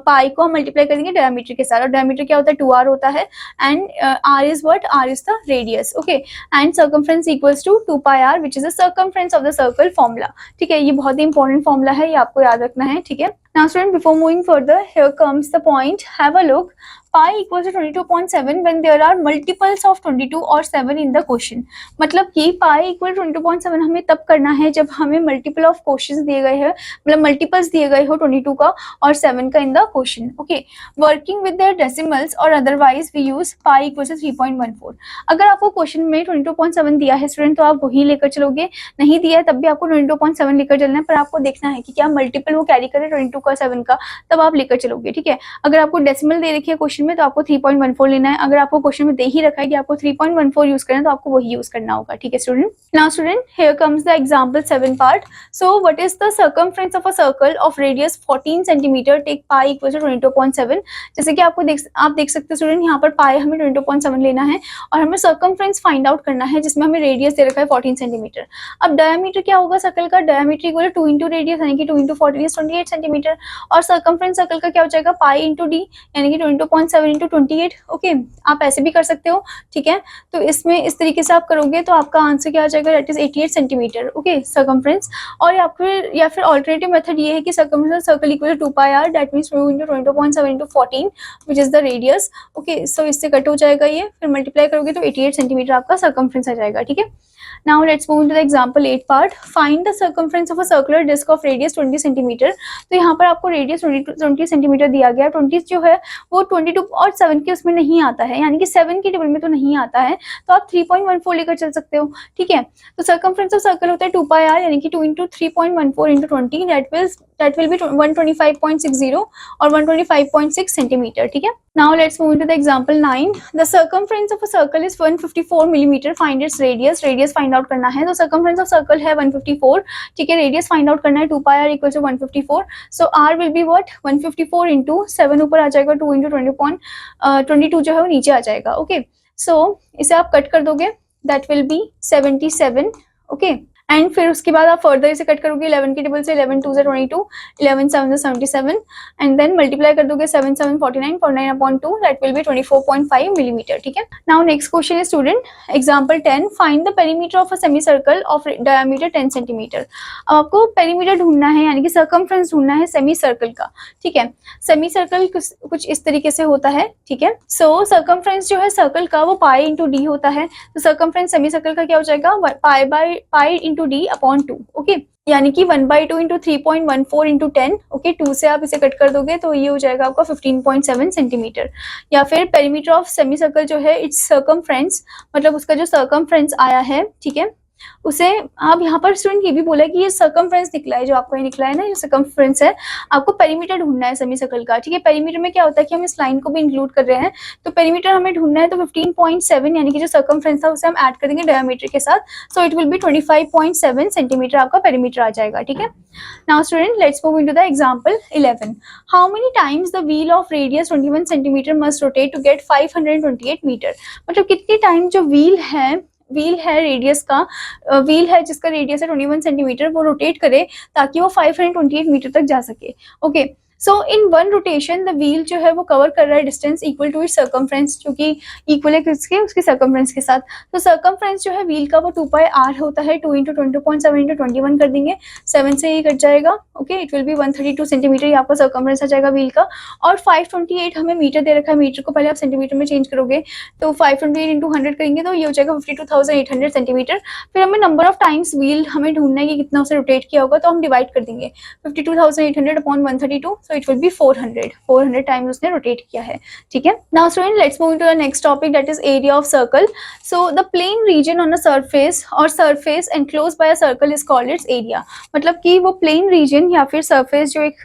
pi को हम मल्टीप्लाई कर देंगे डायमीटर के साथ, और डायमीटर क्या होता है 2r होता है, and r is what? r is the radius. okay, and circumference equals to 2 pi r, which is the circumference of the circle formula. ठीक है, ये बहुत ही इंपॉर्टेंट फॉर्मूला है, ये आपको याद रखना है. ठीक है, now student, before moving further, here comes the point. have a look. pi equals to 22.7 when there are multiples of 22 or 7 in the question. मतलब कि pi equal to 22.7 हमें तब करना है जब हमें मल्टीपल ऑफ क्वेश्चंस दिए गए हैं, मतलब मल्टीपल्स दिए गए हो 22 का और 7 का in the question. Okay, working with their decimals और otherwise we use pi equals to 3.14. अगर आपको क्वेश्चन में 22.7 दिया है स्टूडेंट तो आप वही लेकर चलोगे, नहीं दिया है तब भी आपको 22.7 लेकर चलना है, पर आपको देखना है कि क्या मल्टीपल वो कैरी करे 22 का 7 का, तब आप लेकर चलोगे. ठीक है, अगर आपको डेसिमल दे रखी है क्वेश्चन में तो आपको 3.14 लेना है. अगर आपको क्वेश्चन में दे ही रखा है कि आपको 3.14 यूज करना है तो आपको वही यूज करना होगा. ठीक है student, now student, here comes the example 7 part. So what is the circumference of a circle of radius 14 centimetre, take pi equal to 22.7. जैसे कि आप देख सकते हैं स्टूडेंट, यहाँ पर पाई हमें 22.7 लेना है और हमें सर्कमफ्रेंस फाइंड आउट करना है जिसमें हमें रेडियस दे रखा है 14 सेंटीमीटर. अब डायमीटर क्या होगा सर्कल का? Diameter equal to 2 into radius यानी कि 2 इंटू 14 इज 28 सेंटीमीटर, और सर्कमफ्रेंस सर्कल का क्या हो जाएगा? पाई इंटू डी यानी कि 22.7 इंटू 28. ओके, आप ऐसे भी कर सकते हो. ठीक है, तो इसमें इस तरीके से आप करोगे तो आपका आंसर क्या आ जाएगा? That is 88 centimetre. Okay, circumference. और या फिर ऑल्टरनेटिव मेथड ये है कि circumference circle equal to 2 pi R, that means 2 into 22.7 into 14 which is the radius. Okay, so इससे कट हो जाएगा ये, फिर मल्टीप्लाई करोगे तो 88 सेंटीमीटर आपका सर्कमफ्रेंस आ जाएगा. ठीक है, now let's move into the example 8 part. find the circumference of a circular disc of radius 20 centimetre. तो यहाँ पर आपको रेडियस 20 सेंटीमीटर दिया गया है. 20 जो है वो 22 और 7 के उसमें नहीं आता है, यानी कि 7 के टेबल में तो नहीं आता है, तो आप 3.14 लेकर चल सकते हो. ठीक है, तो सर्कमफ्रेंस ऑफ सर्कल होता है 2 पाई आर यानी कि 2 into 3.14 into 20, that will be 125.60 और 125.6 सेंटीमीटर. ठीक है, now let's move into the example 9. the circumference of a circle is 154 millimeter. find its radius. radius find out करना है, तो circumference of circle है 154. ठीक है, radius find out करना है 2 pi r equals to 154. so r will be what? 154 into 7 ऊपर आ जाएगा, 2 into 22 जो है वो नीचे आ जाएगा. ओके, so इसे आप कट कर दोगे, that will be 77. Okay, and फिर उसके बाद आप फर्दर इसे कट करोगे 11 के टेबल से, 11 2 22, 11 7 77, एंड देन मल्टीप्लाई कर दोगे 7 7 49, 49 upon 2, that will B 24.5 millimetre. ठीक है, नाउ नेक्स्ट क्वेश्चन है student example 10. Find the perimeter of a semi circle of diameter 10 centimetre. अब आपको पेरीमीटर ढूंढना है यानी कि सर्कमफ्रेंस ढूंढना है सेमी सर्कल का. ठीक है, सेमी सर्कल कुछ इस तरीके से होता है. ठीक है, सो सर्कमफ्रेंस जो है सर्कल का वो पाई इंटू डी होता है, तो सर्कमफ्रेंस सेमी सर्कल का क्या हो जाएगा? Pi into D upon 2. Okay, यानी कि 1/2 इंटू 3.14 इंटू 10. ओके, 2 से आप इसे कट कर दोगे तो ये हो जाएगा आपका 15.7 सेंटीमीटर. या फिर पेरीमीटर ऑफ सेमी सर्कल जो है इट्स सर्कमफ्रेंस, मतलब उसका जो सर्कमफ्रेंस आया है, ठीक है, उसे आप यहाँ पर स्टूडेंट ये भी बोला कि ये सर्कमफ्रेंस निकला है, जो आपको ये निकला है ना, ये सर्कमफ्रेंस है. आपको पेरीमीटर ढूंढना है सेमी सर्कल का. ठीक है, पेरीमीटर में क्या होता है कि हम इस लाइन को भी इंक्लूड कर रहे हैं, तो पेरीमीटर हमें ढूंढना है, तो 15.7 यानी कि जो सर्कमफ्रेंस था उसे हम ऐड कर देंगे डायमीटर के साथ, so it will be 25.7 centimetre आपका पेरीमीटर आ जाएगा. ठीक है, now student let's move into the example 11. How many times the wheel of radius 21 centimetre must rotate to get 528 metre. मतलब कितनी टाइम जो व्हील है रेडियस का, व्हील है जिसका रेडियस है 21 सेंटीमीटर, वो रोटेट करे ताकि वो 528 मीटर तक जा सके. Okay, so in one rotation the wheel जो है वो कवर कर रहा है distance equal to its circumference, जो कि इक्वल है किसके, उसके सर्कमफ्रेंस के साथ। तो सर्कमफ्रेंस जो है व्हील का वो 2πr होता है, 2 इंटू 20.7 इंटू 21 कर देंगे, 7 से ये कट जाएगा। Okay, it will B 132 centimetre, ये आपका सर्कमफ्रेंस आ जाएगा व्हील का। और 528 हमें मीटर दे रखा है, मीटर को पहले आप सेंटीमीटर में चेंज करोगे, तो 528 इंटू 100 करेंगे तो ये हो जाएगा 52,800 सेंटीमीटर। फिर हमें नंबर ऑफ टाइम्स व्हील हमें ढूंढना है कि कितना उसे रोटेट किया होगा, तो हम डिवाइड कर देंगे 52,800 upon 132, so it will be 400 times उसने रोटेट किया है। ठीक है, now student let's move to the next topic, that is area of circle. So the plane region on a surface और surface enclose by a circle is called its area. मतलब कि वो प्लेन रीजन या फिर सरफेस जो एक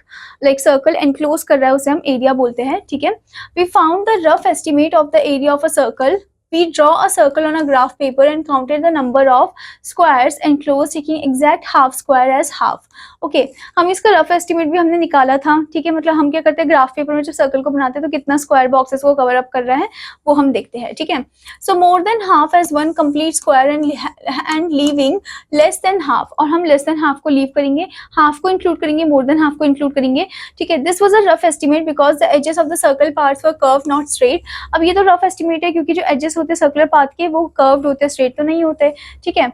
लाइक सर्कल एनक्लोज कर रहा है उसे हम एरिया बोलते हैं। ठीक है, we found the rough estimate of the area of a circle. We draw a circle on a graph paper and counted the number of squares enclosed, taking exact half square as half. Okay, हम इसका रफ एस्टिमेट भी हमने निकाला था। ठीक है, मतलब हम क्या करते हैं, ग्राफ पेपर में जब सर्कल को बनाते हैं तो कितना स्क्वायर बॉक्सेस को कवर अप कर रहा है वो हम देखते हैं। ठीक है, so more than half as one complete square and leaving less than half, और हम लेस देन हाफ को लीव करेंगे, हाफ को इंक्लूड करेंगे, मोर देन हाफ को इंक्लूड करेंगे। ठीक है, this was a rough estimate because the edges of the circle parts were curve not straight. अब ये तो रफ एस्टिमेट है क्योंकि जो एजेस होते हैं सर्कुलर पाथ के वो कर्व्ड होते हैं, स्ट्रेट तो नहीं होते। ठीक है,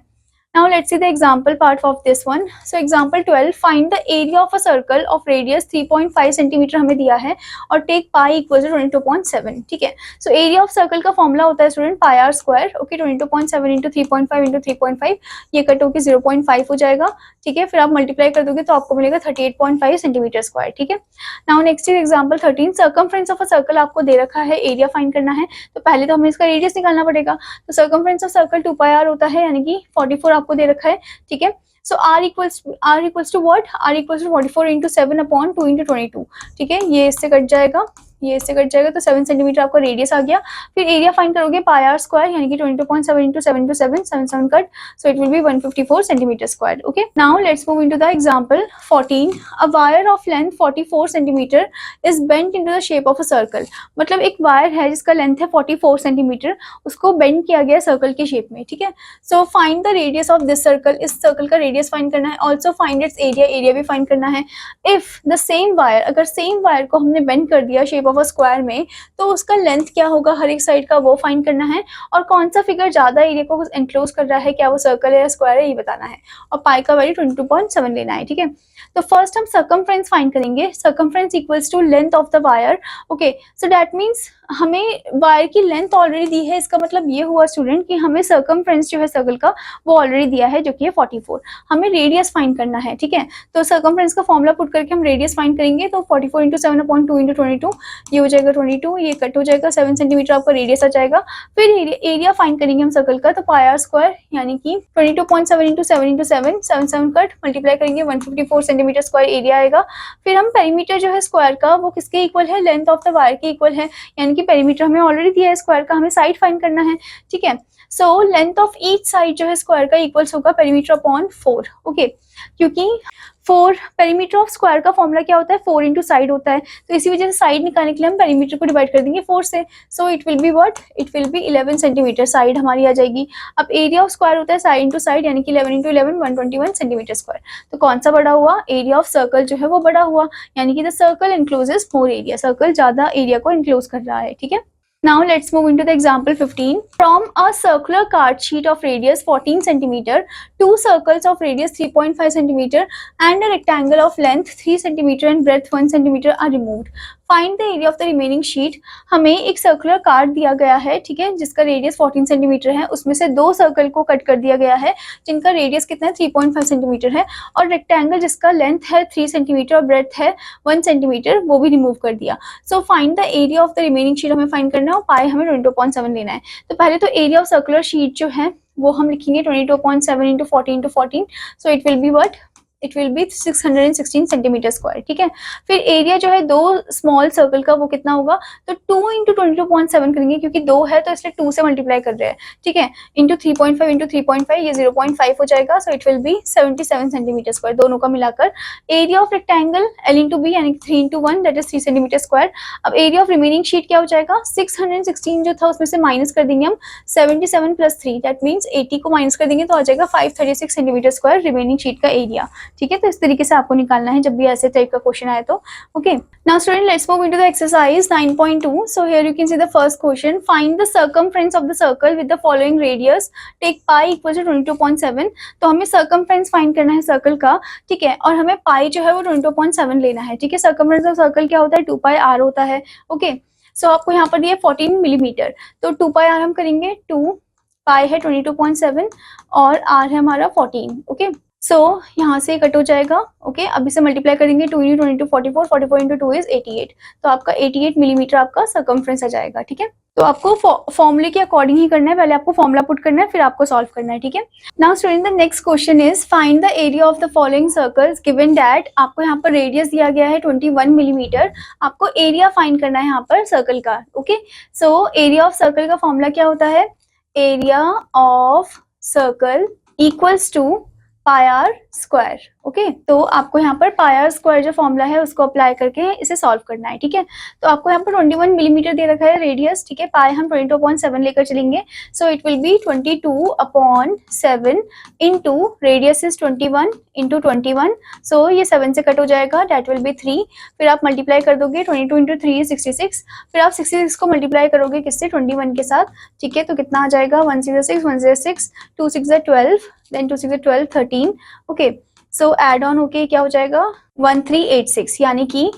now let's see the example part of this one. So example 12, find the area of a circle of radius 3.5 cm हमें दिया है और take pi equals to 22.7. ठीक है, so area of circle का फॉर्मूला होता है student pi r square. Okay, 22.7 into 3.5 into 3.5, ये कट होकर 0.5 हो जाएगा। ठीक है, फिर आप मल्टीप्लाई कर दोगे तो आपको मिलेगा 38.5 सेंटीमीटर स्क्वायर। ठीक है, now next is example 13, circumference of a circle आपको दे रखा है, एरिया फाइंड करना है, तो पहले तो हमें इसका रेडियस निकालना पड़ेगा। तो सर्कमफ्रेंस ऑफ सर्कल 2πr होता है, यानी कि 44 आपको दे रखा है। ठीक है, so r equals to what, r equals to 44 into 7 upon 2 into 22। ठीक है, ये इससे कट जाएगा, ये इससे कट जाएगा, तो 7 सेंटीमीटर आपका रेडियस आ गया। फिर एरिया फाइंड करोगे पाई आर स्क्वायर, यानी कि 22.7 into 7 into 7, 7 cut, so it will B 154 centimetre square. Okay, now let's move into the example 14, a wire of length 44 centimetre is bent into the shape of a circle. मतलब एक वायर है जिसका लेंथ है 44 सेंटीमीटर, उसको बेंड किया गया सर्कल के शेप में। ठीक है, so find the radius of this circle, इस सर्कल का रेडियस फाइंड करना है, also find its area, area भी फाइंड करना है। इफ द सेम वायर, अगर सेम वायर को हमने बेंड कर दिया शेप ऑफ अ स्क्वायर में, तो उसका लेंथ क्या होगा हर एक साइड का वो फाइंड करना है, और कौन सा फिगर ज्यादा एरिया को एनक्लोज कर रहा है, क्या वो सर्कल है या स्क्वायर है, ये बताना है, और पाई का वैल्यू 22.7 लेना है। ठीक है, तो फर्स्ट हम सर्कमफ्रेंस फाइंड करेंगे, circumference equals to length of the wire. Okay, so that means हमें वायर की लेंथ ऑलरेडी दी है, इसका मतलब ये हुआ स्टूडेंट कि हमें सर्कमफ्रेंस जो है सर्कल का वो ऑलरेडी दिया है, जो कि है 44। हमें रेडियस फाइंड करना है। ठीक है, तो सर्कमफ्रेंस का फॉर्मूला पुट करके हम रेडियस फाइंड करेंगे, तो 44 इंटू 7 अपॉन 2 इंटू 22, ये हो जाएगा 22, ये कट हो जाएगा, 7 सेंटीमीटर आपका रेडियस आ जाएगा। फिर एरिया फाइंड करेंगे हम सर्कल का, तो पाई आर स्क्वायर यानी कि 22.7 इंटू 7 इंटू 7, 7 कट, मल्टीप्लाई करेंगे 154 सेंटीमीटर स्क्वायर एरिया आएगा। फिर हम पेरीमीटर जो है स्क्वायर का वो किसके इक्वल है, लेंथ ऑफ द वायर के इक्वल है, यानी कि पेरीमीटर हमें ऑलरेडी दिया है स्क्वायर का, हमें साइड फाइंड करना है। ठीक है, so length of each side जो है स्क्वायर का इक्वल्स होगा पेरीमीटर अपॉन 4। ओके, क्योंकि 4 पेरीमीटर ऑफ स्क्वायर का फॉर्मूला क्या होता है, 4 इंटू साइड होता है, तो इसी वजह से साइड निकालने के लिए हम पेरीमीटर को डिवाइड कर देंगे 4 से। सो it will be what, it will B 11 centimetre side हमारी आ जाएगी। अब एरिया ऑफ स्क्वायर होता है साइड इंटू साइड, यानी कि 11 इंटू 11 121 सेंटीमीटर स्क्वायर। तो कौन सा बड़ा हुआ, एरिया ऑफ सर्कल जो है वो बड़ा हुआ, यानी कि the circle encloses more area, circle ज्यादा एरिया को इनक्लोज कर रहा है। ठीक है, now let's move into the example 15. From a circular card sheet of radius 14 cm, two circles of radius 3.5 cm and a rectangle of length 3 cm and breadth 1 cm are removed. Find the area of the remaining sheet. हमें एक सर्कुलर कार्ड दिया गया है, ठीक है, जिसका रेडियस 14 सेंटीमीटर है, उसमें से 2 सर्कल को कट कर दिया गया है जिनका रेडियस कितना है 3.5 सेंटीमीटर है, और रेक्टेंगल जिसका लेंथ है 3 सेंटीमीटर और ब्रेथ है 1 सेंटीमीटर, वो भी रिमूव कर दिया। So find the area of the remaining sheet हमें फाइंड करना है, और पाई हमें 22.7 लेना है। तो पहले तो एरिया ऑफ सर्कुलर शीट जो है वो हम लिखेंगे 22.7 into 14 into 14, so it will be what, it will B 616 centimetre square. ठीक है, फिर एरिया जो है 2 स्मॉल सर्कल का वो कितना होगा, तो 2 इंटू 22.7 करेंगे, क्योंकि 2 है तो इसलिए 2 से मल्टीप्लाई कर रहे हैं। ठीक है, इंटू 3.5 इंटू 3.5, ये 0.5 हो जाएगा, so it will be 77 centimetre square, दोनों का मिलाकर। Area of rectangle L into B, यानी 3 into 1, that is 3 centimetre square. अब एरिया ऑफ रिमेनिंग शीट क्या हो जाएगा, 616 जो था उसमें से माइनस कर देंगे हम 77 प्लस 3, दैट मीन्स 80 को माइनस कर देंगे तो आ जाएगा 536 सेंटीमीटर स्क्वायर रिमेनिंग शीट का एरिया। ठीक है। तो इस तरीके से आपको निकालना है जब भी ऐसे टाइप का क्वेश्चन आए तो। Okay, now student let's move into the exercise 9.2. So here you can see the first question, find the circumference of the circle with the following radius, take pi equal to 22.7. तो हमें सर्कमफ्रेंस फाइंड करना है सर्कल का, ठीक है, और हमें पाई जो है वो 22.7 लेना है, ठीक है। सर्कमफ्रेंस ऑफ सर्कल क्या होता है, 2 पाई आर होता है। ओके, सो आपको यहाँ पर दिया 14 मिलीमीटर, तो 2 पाई आर हम करेंगे, 2 पाई है 22.7 और आर है हमारा 14। ओके, सो यहाँ से कट हो जाएगा। ओके, अब इसे मल्टीप्लाई करेंगे, 2 इंटू 22 44, 44 इंटू 2 इज 88, तो आपका 88 मिलीमीटर आपका सर्कमफ्रेंस आ जाएगा, ठीक है। तो आपको फॉर्मूले के अकॉर्डिंग ही करना है, पहले आपको फॉर्मूला पुट करना है फिर आपको सॉल्व करना है, ठीक है। Now student the next question is find the area of the following circles given that, आपको यहाँ पर रेडियस दिया गया है 21 मिलीमीटर, आपको एरिया फाइंड करना है यहाँ पर सर्कल का। Okay, so area of circle का फॉर्मूला क्या होता है, area of circle equals to pi r square. Okay, तो आपको यहाँ पर पाई आर स्क्वायर जो फॉर्मूला है उसको अप्लाई करके इसे सॉल्व करना है, ठीक है। तो आपको यहाँ पर 21 मिलीमीटर दे रखा है रेडियस, ठीक है, पाई हम 22.7 लेकर चलेंगे, सो it will B 22/7 into radius is 21 into 21, सो ये 7 से कट हो जाएगा, डेट विल बी 3, फिर आप मल्टीप्लाई कर दोगे, 22 इंटू 3 इज 66, फिर आप 66 को मल्टीप्लाई करोगे किससे, 21 के साथ, ठीक है। तो कितना आ जाएगा, 1 6 6 1 0 6 2 6 12 then 2 6 12 13। Okay, so add on होके क्या हो जाएगा 1386, यानी कि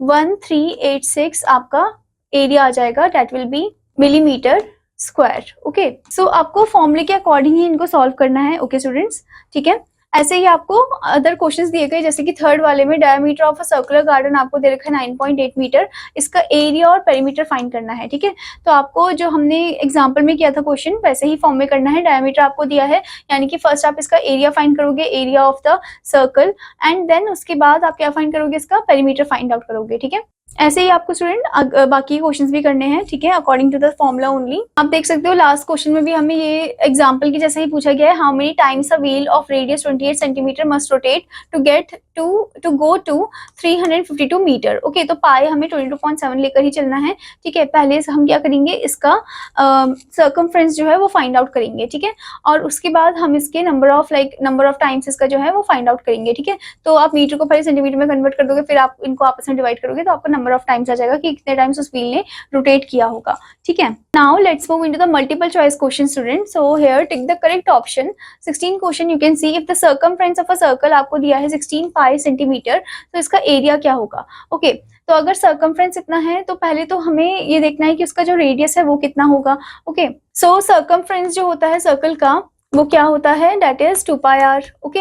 1386 आपका एरिया आ जाएगा, that will be millimetre square. Okay, so आपको फॉर्मूले के अकॉर्डिंग ही इनको सॉल्व करना है। ओके स्टूडेंट्स, ठीक है। ऐसे ही आपको अदर क्वेश्चंस दिए गए, जैसे कि थर्ड वाले में diameter of a circular garden आपको दे रखा है 9.8 मीटर, इसका एरिया और पेरीमीटर फाइंड करना है, ठीक है। तो आपको जो हमने एग्जांपल में किया था क्वेश्चन वैसे ही फॉर्म में करना है। डायमीटर आपको दिया है, यानी कि फर्स्ट आप इसका एरिया फाइंड करोगे, area of the circle, and then उसके बाद आप क्या फाइंड करोगे, इसका पेरीमीटर फाइंड आउट करोगे, ठीक है। ऐसे ही आपको स्टूडेंट बाकी क्वेश्चंस भी करने हैं, ठीक है, according to the formula only. आप देख सकते हो लास्ट क्वेश्चन में भी हमें ये एग्जांपल की जैसा ही पूछा गया है, how many times a wheel of radius 28 centimetre must rotate to get to go to 352 metre. Okay, तो पाई हमें 22.7 लेकर ही चलना है, ठीक है। पहले हम क्या करेंगे, इसका सर्कमफ्रेंस जो है वो फाइंड आउट करेंगे, ठीक है, और उसके बाद हम इसके नंबर ऑफ टाइम्स इसका जो है वो फाइंड आउट करेंगे, ठीक है। तो आप मीटर को पहले सेंटीमीटर में कन्वर्ट कर दोगे, फिर आप इनको आपस में डिवाइड करोगे, तो आपको नंबर ऑफ टाइम्स आ जाएगा कि कितने टाइम्स उस व्हील ने रोटेट किया होगा, ठीक है। Now let's move into the multiple choice question student. So here tick the correct option. 16 question you can C, if the circumference of a circle आपको दिया है 16 पाई सेंटीमीटर, तो इसका एरिया क्या होगा। ओके, तो अगर सर्कमफ्रेंस इतना है तो पहले तो हमें ये देखना है कि उसका जो रेडियस है वो कितना होगा। ओके, सो सर्कमफ्रेंस जो होता है सर्कल का वो क्या होता है, that is 2 pi r. Okay,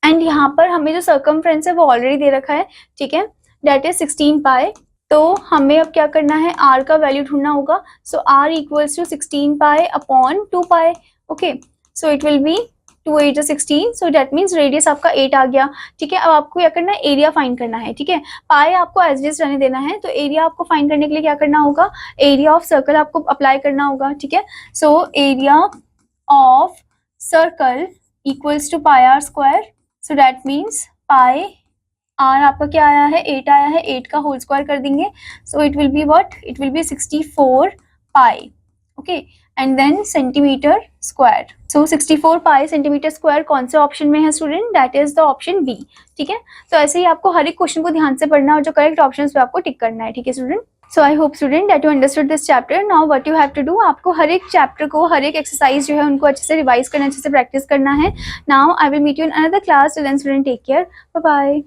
and यहाँ पर हमें जो सर्कमफ्रेंस है वो ऑलरेडी दे रखा है, ठीक है, दैट इज 16 पाई। तो हमें अब क्या करना है, आर का वैल्यू ढूंढना होगा, so R equals to 16 pi upon 2 pi. Okay, so it will be 2 8 16, so that means radius आपका 8 आ गया, ठीक है। अब आपको क्या करना है, एरिया फाइंड करना है, ठीक है। पाई आपको एज इट रहने देना है, तो एरिया आपको फाइंड करने के लिए क्या करना होगा, एरिया ऑफ सर्कल आपको अप्लाई करना होगा, ठीक है। So area of circle equals to pi r square, so that means pi r आपका क्या आया है, 8 आया है, 8 का होल स्क्वायर कर देंगे, so it will be what, it will be 64 pi. Okay, and then centimetre square, so 64 pi centimetre square कौन से ऑप्शन में है student, that is the option B, ठीक है। तो ऐसे ही आपको हर एक क्वेश्चन को ध्यान से पढ़ना और जो करेक्ट ऑप्शन पे आपको टिक करना है, ठीक है student. So I hope student that you understood this chapter. Now what you have to do, आपको हर एक चैप्टर को, हर एक एक्सरसाइज जो है उनको अच्छे से रिवाइज करना, अच्छे से प्रैक्टिस करना है। Now I will meet you in another class, till then student take care, bye bye.